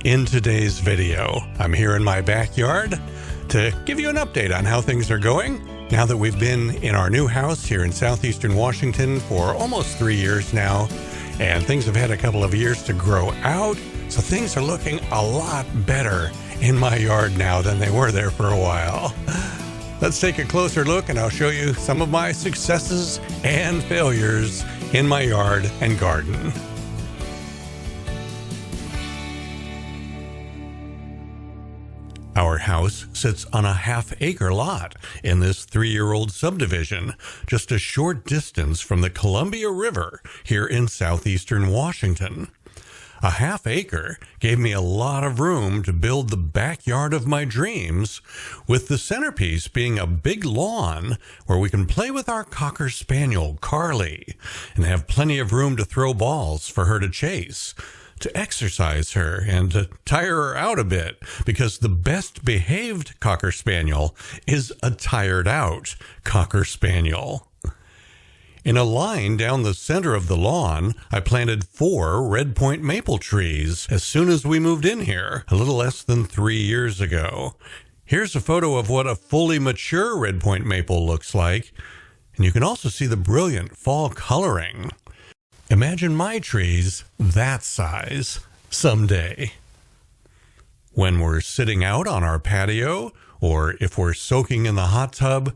In today's video, I'm here in my backyard to give you an update on how things are going now that we've been in our new house here in southeastern Washington for almost 3 years now, and things have had a couple of years to grow out, so things are looking a lot better in my yard now than they were there for a while. Let's take a closer look and I'll show you some of my successes and failures in my yard and garden. Our house sits on a half-acre lot in this 3-year-old subdivision, just a short distance from the Columbia River here in southeastern Washington. A half-acre gave me a lot of room to build the backyard of my dreams, with the centerpiece being a big lawn where we can play with our Cocker Spaniel, Carly, and have plenty of room to throw balls for her to chase, to exercise her and to tire her out a bit, because the best behaved Cocker Spaniel is a tired out Cocker Spaniel. In a line down the center of the lawn, I planted 4 red point maple trees as soon as we moved in here, a little less than 3 years ago. Here's a photo of what a fully mature red point maple looks like, and you can also see the brilliant fall coloring. Imagine my trees that size someday. When we're sitting out on our patio, or if we're soaking in the hot tub,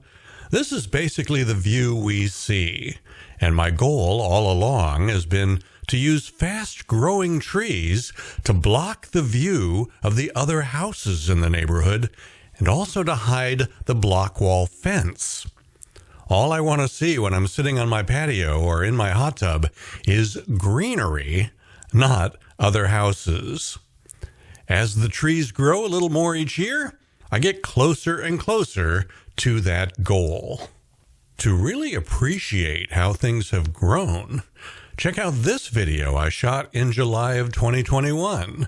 this is basically the view we see. And my goal all along has been to use fast-growing trees to block the view of the other houses in the neighborhood, and also to hide the block wall fence. All I want to see when I'm sitting on my patio or in my hot tub is greenery, not other houses. As the trees grow a little more each year, I get closer and closer to that goal. To really appreciate how things have grown, check out this video I shot in July of 2021.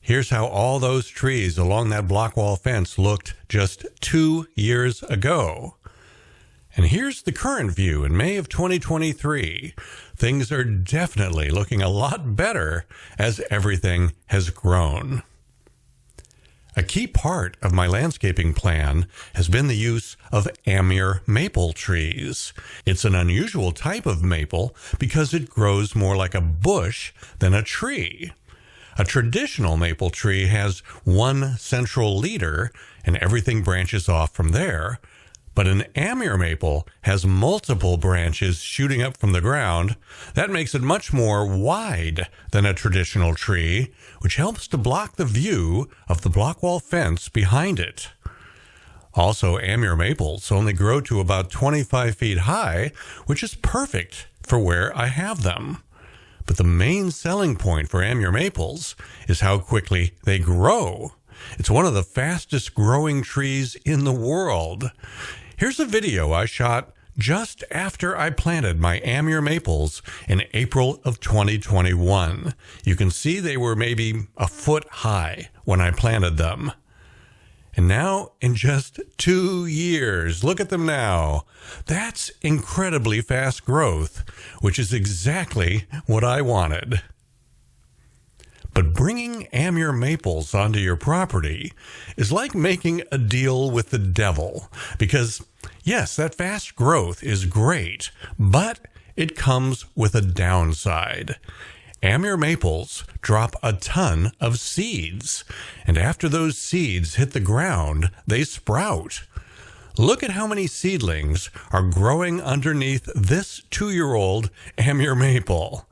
Here's how all those trees along that block wall fence looked just 2 years ago. And here's the current view in May of 2023. Things are definitely looking a lot better as everything has grown. A key part of my landscaping plan has been the use of Amur Maple trees. It's an unusual type of maple because it grows more like a bush than a tree. A traditional maple tree has one central leader and everything branches off from there. But an Amur maple has multiple branches shooting up from the ground. That makes it much more wide than a traditional tree, which helps to block the view of the block wall fence behind it. Also, Amur maples only grow to about 25 feet high, which is perfect for where I have them. But the main selling point for Amur maples is how quickly they grow. It's one of the fastest growing trees in the world. Here's a video I shot just after I planted my Amur maples in April of 2021. You can see they were maybe a foot high when I planted them. And now, in just 2 years, look at them now. That's incredibly fast growth, which is exactly what I wanted. But bringing Amur maples onto your property is like making a deal with the devil, because yes, that fast growth is great, but it comes with a downside. Amur maples drop a ton of seeds, and after those seeds hit the ground, they sprout. Look at how many seedlings are growing underneath this 2-year-old Amur maple.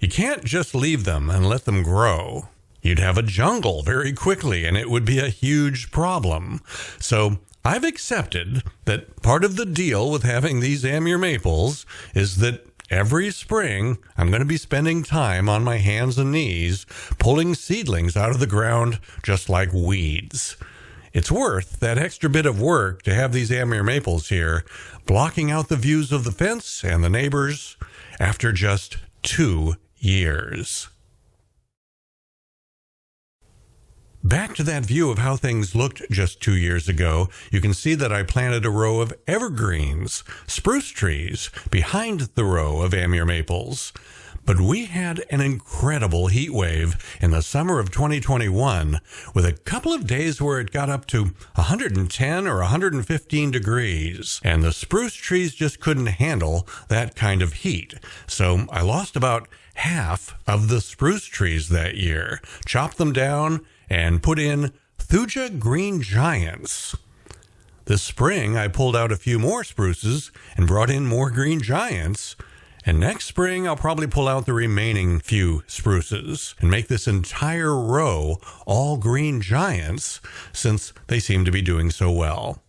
You can't just leave them and let them grow. You'd have a jungle very quickly, and it would be a huge problem. So I've accepted that part of the deal with having these Amur maples is that every spring I'm going to be spending time on my hands and knees pulling seedlings out of the ground just like weeds. It's worth that extra bit of work to have these Amur maples here, blocking out the views of the fence and the neighbors after just 2 years. Back to that view of how things looked just 2 years ago, you can see that I planted a row of evergreens, spruce trees, behind the row of Amur maples. But we had an incredible heat wave in the summer of 2021 with a couple of days where it got up to 110 or 115 degrees, and the spruce trees just couldn't handle that kind of heat. So I lost about half of the spruce trees that year, chopped them down, and put in Thuja green giants. This spring I pulled out a few more spruces and brought in more green giants. And next spring, I'll probably pull out the remaining few spruces and make this entire row all green giants, since they seem to be doing so well.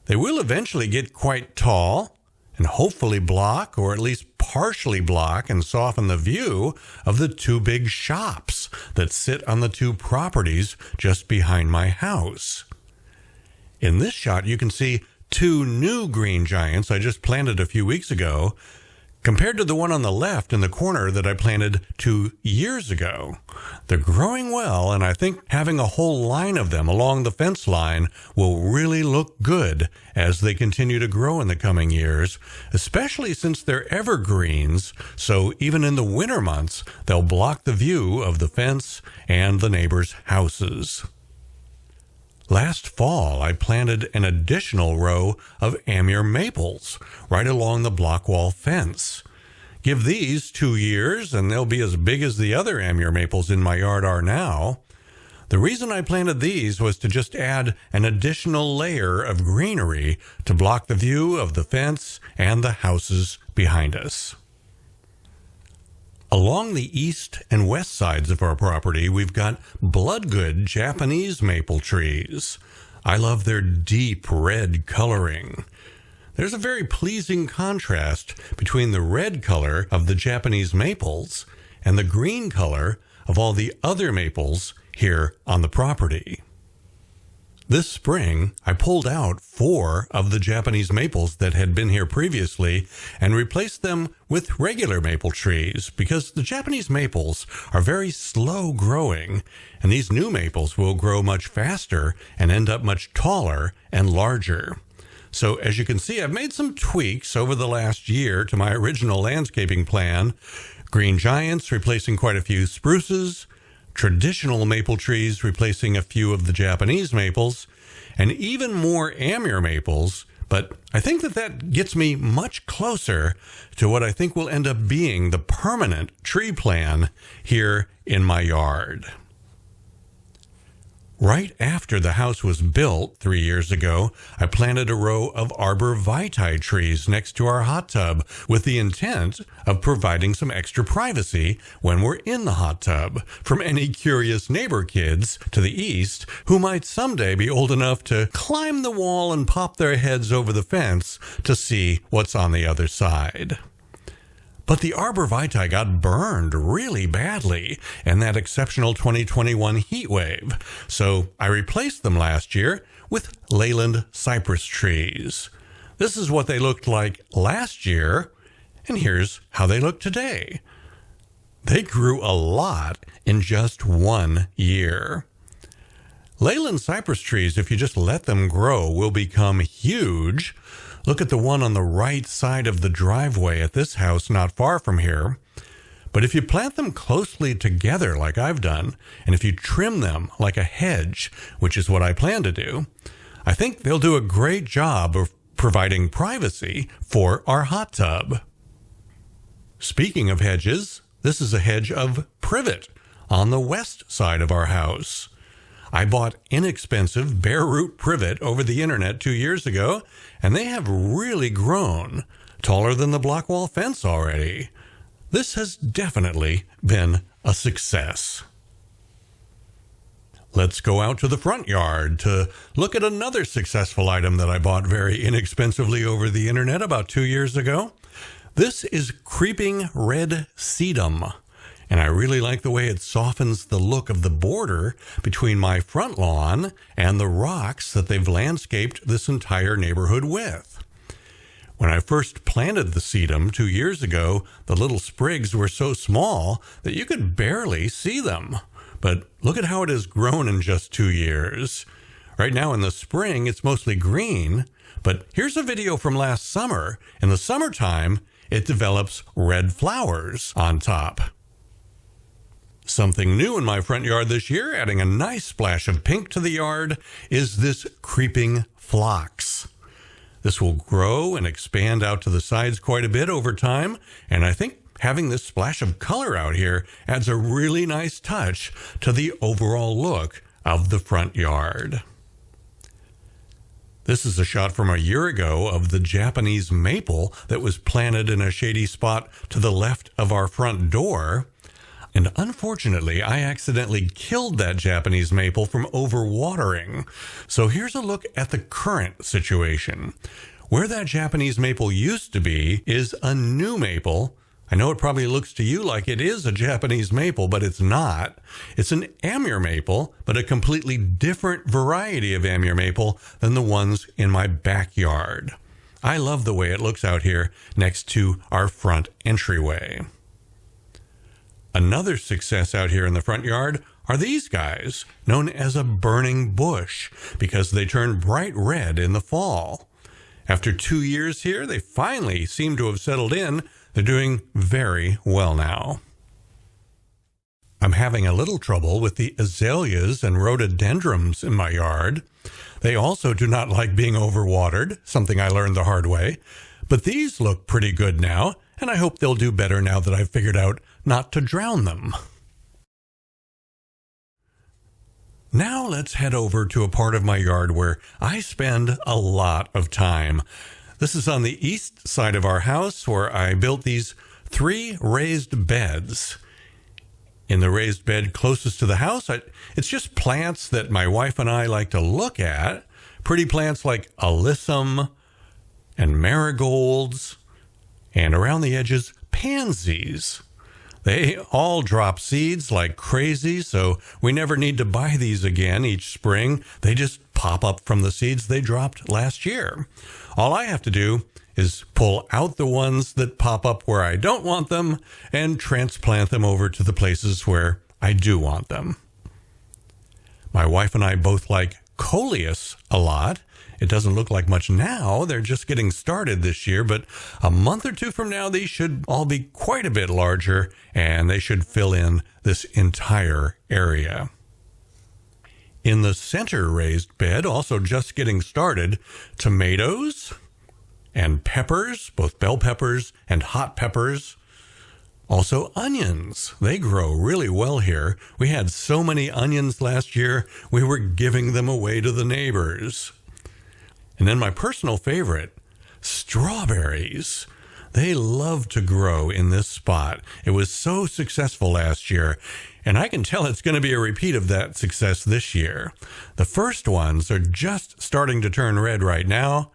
They will eventually get quite tall and hopefully block, or at least partially block and soften the view of the two big shops that sit on the two properties just behind my house. In this shot, you can see two new green giants I just planted a few weeks ago, compared to the one on the left in the corner that I planted 2 years ago. They're growing well, and I think having a whole line of them along the fence line will really look good as they continue to grow in the coming years, especially since they're evergreens, so even in the winter months, they'll block the view of the fence and the neighbors' houses. Last fall, I planted an additional row of Amur Maples right along the block wall fence. Give these 2 years and they'll be as big as the other Amur Maples in my yard are now. The reason I planted these was to just add an additional layer of greenery to block the view of the fence and the houses behind us. Along the east and west sides of our property, we've got bloodgood Japanese maple trees. I love their deep red coloring. There's a very pleasing contrast between the red color of the Japanese maples and the green color of all the other maples here on the property. This spring, I pulled out 4 of the Japanese maples that had been here previously and replaced them with regular maple trees because the Japanese maples are very slow growing, and these new maples will grow much faster and end up much taller and larger. So as you can see, I've made some tweaks over the last year to my original landscaping plan. Green giants replacing quite a few spruces, traditional maple trees replacing a few of the Japanese maples, and even more Amur maples, but I think that gets me much closer to what I think will end up being the permanent tree plan here in my yard. Right after the house was built 3 years ago, I planted a row of arbor vitae trees next to our hot tub with the intent of providing some extra privacy when we're in the hot tub from any curious neighbor kids to the east who might someday be old enough to climb the wall and pop their heads over the fence to see what's on the other side. But the arbor vitae got burned really badly in that exceptional 2021 heat wave, so I replaced them last year with leyland cypress trees. This is what they looked like last year, and here's how they look today. They grew a lot in just 1 year. Leyland cypress trees, if you just let them grow, will become huge. Look at the one on the right side of the driveway at this house not far from here. But if you plant them closely together like I've done, and if you trim them like a hedge, which is what I plan to do, I think they'll do a great job of providing privacy for our hot tub. Speaking of hedges, this is a hedge of privet on the west side of our house. I bought inexpensive bare root privet over the internet 2 years ago, and they have really grown, taller than the block wall fence already. This has definitely been a success. Let's go out to the front yard to look at another successful item that I bought very inexpensively over the internet about 2 years ago. This is creeping red sedum, and I really like the way it softens the look of the border between my front lawn and the rocks that they've landscaped this entire neighborhood with. When I first planted the sedum 2 years ago, the little sprigs were so small that you could barely see them. But look at how it has grown in just 2 years. Right now in the spring, it's mostly green, but here's a video from last summer. In the summertime, it develops red flowers on top. Something new in my front yard this year, adding a nice splash of pink to the yard, is this creeping phlox. This will grow and expand out to the sides quite a bit over time, and I think having this splash of color out here adds a really nice touch to the overall look of the front yard. This is a shot from a year ago of the Japanese maple that was planted in a shady spot to the left of our front door. And unfortunately, I accidentally killed that Japanese maple from overwatering. So here's a look at the current situation. Where that Japanese maple used to be is a new maple. I know it probably looks to you like it is a Japanese maple, but it's not. It's an Amur maple, but a completely different variety of Amur maple than the ones in my backyard. I love the way it looks out here next to our front entryway. Another success out here in the front yard are these guys, known as a burning bush, because they turn bright red in the fall. After 2 years here, they finally seem to have settled in. They're doing very well now. I'm having a little trouble with the azaleas and rhododendrons in my yard. They also do not like being overwatered, something I learned the hard way. But these look pretty good now, and I hope they'll do better now that I've figured out not to drown them. Now let's head over to a part of my yard where I spend a lot of time. This is on the east side of our house where I built these 3 raised beds. In the raised bed closest to the house, it's just plants that my wife and I like to look at. Pretty plants like alyssum and marigolds, and around the edges, pansies. They all drop seeds like crazy, so we never need to buy these again each spring. They just pop up from the seeds they dropped last year. All I have to do is pull out the ones that pop up where I don't want them and transplant them over to the places where I do want them. My wife and I both like coleus a lot. It doesn't look like much now. They're just getting started this year, but a month or 2 from now, these should all be quite a bit larger, and they should fill in this entire area. In the center raised bed, also just getting started, tomatoes and peppers, both bell peppers and hot peppers. Also onions. They grow really well here. We had so many onions last year, we were giving them away to the neighbors. And then my personal favorite, strawberries. They love to grow in this spot. It was so successful last year, and I can tell it's going to be a repeat of that success this year. The first ones are just starting to turn red right now.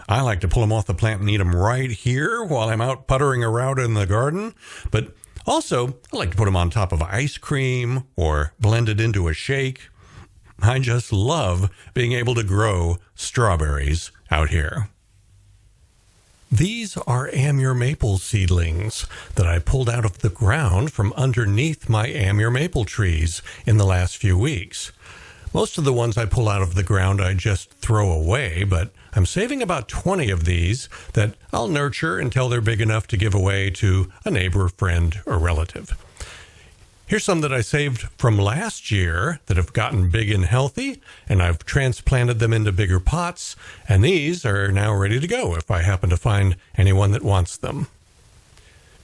I like to pull them off the plant and eat them right here while I'm out puttering around in the garden. But also, I like to put them on top of ice cream or blend it into a shake. I just love being able to grow strawberries out here. These are Amur Maple seedlings that I pulled out of the ground from underneath my Amur Maple trees in the last few weeks. Most of the ones I pull out of the ground I just throw away, but I'm saving about 20 of these that I'll nurture until they're big enough to give away to a neighbor, friend, or relative. Here's some that I saved from last year that have gotten big and healthy, and I've transplanted them into bigger pots, and these are now ready to go if I happen to find anyone that wants them.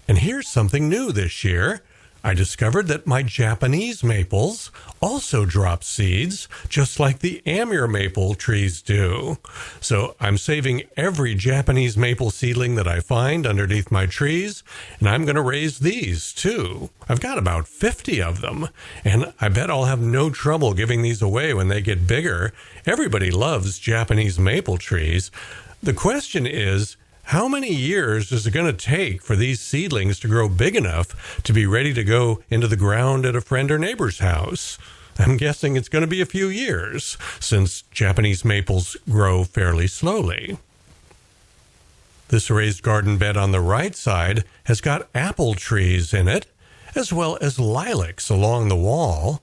And here's something new this year. I discovered that my Japanese maples also drop seeds, just like the Amur maple trees do. So I'm saving every Japanese maple seedling that I find underneath my trees, and I'm going to raise these too. I've got about 50 of them, and I bet I'll have no trouble giving these away when they get bigger. Everybody loves Japanese maple trees. The question is, how many years is it going to take for these seedlings to grow big enough to be ready to go into the ground at a friend or neighbor's house? I'm guessing it's going to be a few years, since Japanese maples grow fairly slowly. This raised garden bed on the right side has got apple trees in it, as well as lilacs along the wall.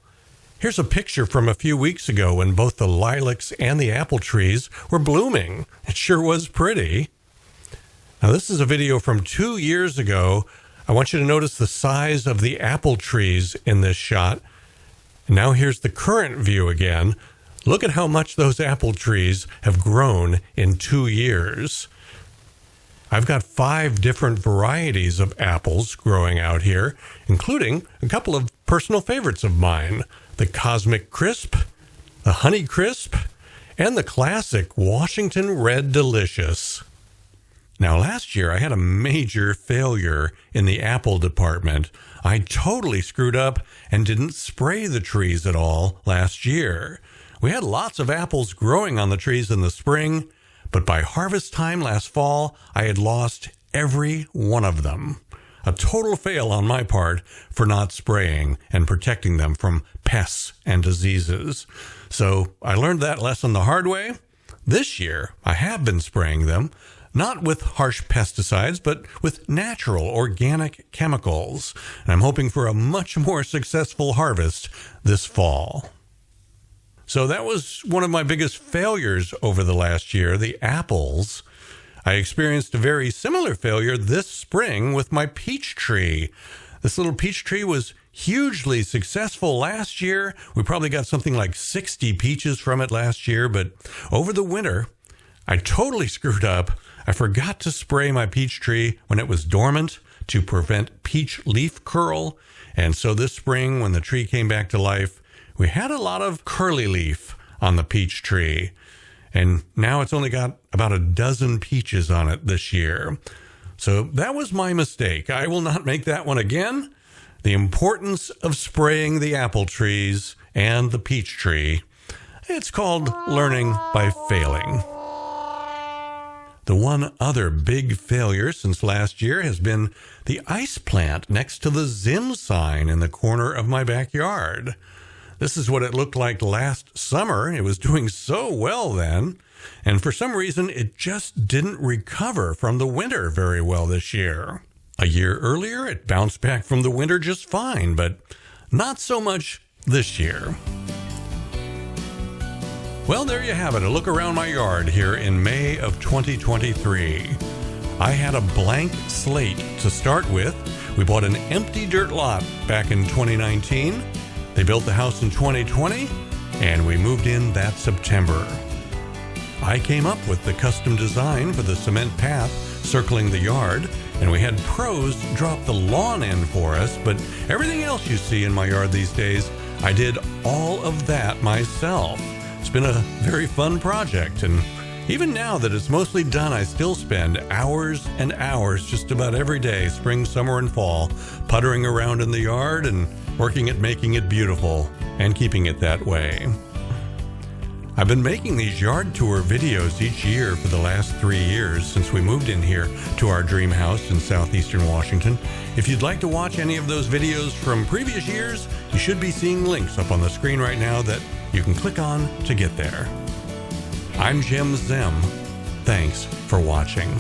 Here's a picture from a few weeks ago when both the lilacs and the apple trees were blooming. It sure was pretty. Now, this is a video from 2 years ago. I want you to notice the size of the apple trees in this shot. And now here's the current view again. Look at how much those apple trees have grown in 2 years. I've got 5 different varieties of apples growing out here, including a couple of personal favorites of mine, the Cosmic Crisp, the Honey Crisp, and the classic Washington Red Delicious. Now, last year I had a major failure in the apple department. I totally screwed up and didn't spray the trees at all last year. We had lots of apples growing on the trees in the spring, but by harvest time last fall, I had lost every one of them. A total fail on my part for not spraying and protecting them from pests and diseases. So I learned that lesson the hard way. This year, I have been spraying them, not with harsh pesticides, but with natural organic chemicals. And I'm hoping for a much more successful harvest this fall. So that was one of my biggest failures over the last year, the apples. I experienced a very similar failure this spring with my peach tree. This little peach tree was hugely successful last year. We probably got something like 60 peaches from it last year, but over the winter, I totally screwed up. I forgot to spray my peach tree when it was dormant to prevent peach leaf curl. And so this spring, when the tree came back to life, we had a lot of curly leaf on the peach tree. And now it's only got about a dozen peaches on it this year. So that was my mistake. I will not make that one again. The importance of spraying the apple trees and the peach tree. It's called learning by failing. The one other big failure since last year has been the ice plant next to the Zim sign in the corner of my backyard. This is what it looked like last summer. It was doing so well then, and for some reason it just didn't recover from the winter very well this year. A year earlier, it bounced back from the winter just fine, but not so much this year. Well, there you have it, a look around my yard here in May of 2023. I had a blank slate to start with. We bought an empty dirt lot back in 2019. They built the house in 2020, and we moved in that September. I came up with the custom design for the cement path circling the yard, and we had pros drop the lawn in for us, but everything else you see in my yard these days, I did all of that myself. It's been a very fun project, and even now that it's mostly done, I still spend hours and hours just about every day, spring, summer, and fall, puttering around in the yard and working at making it beautiful and keeping it that way. I've been making these yard tour videos each year for the last 3 years since we moved in here to our dream house in southeastern Washington. If you'd like to watch any of those videos from previous years, you should be seeing links up on the screen right now that you can click on to get there. I'm Jim Zim. Thanks for watching.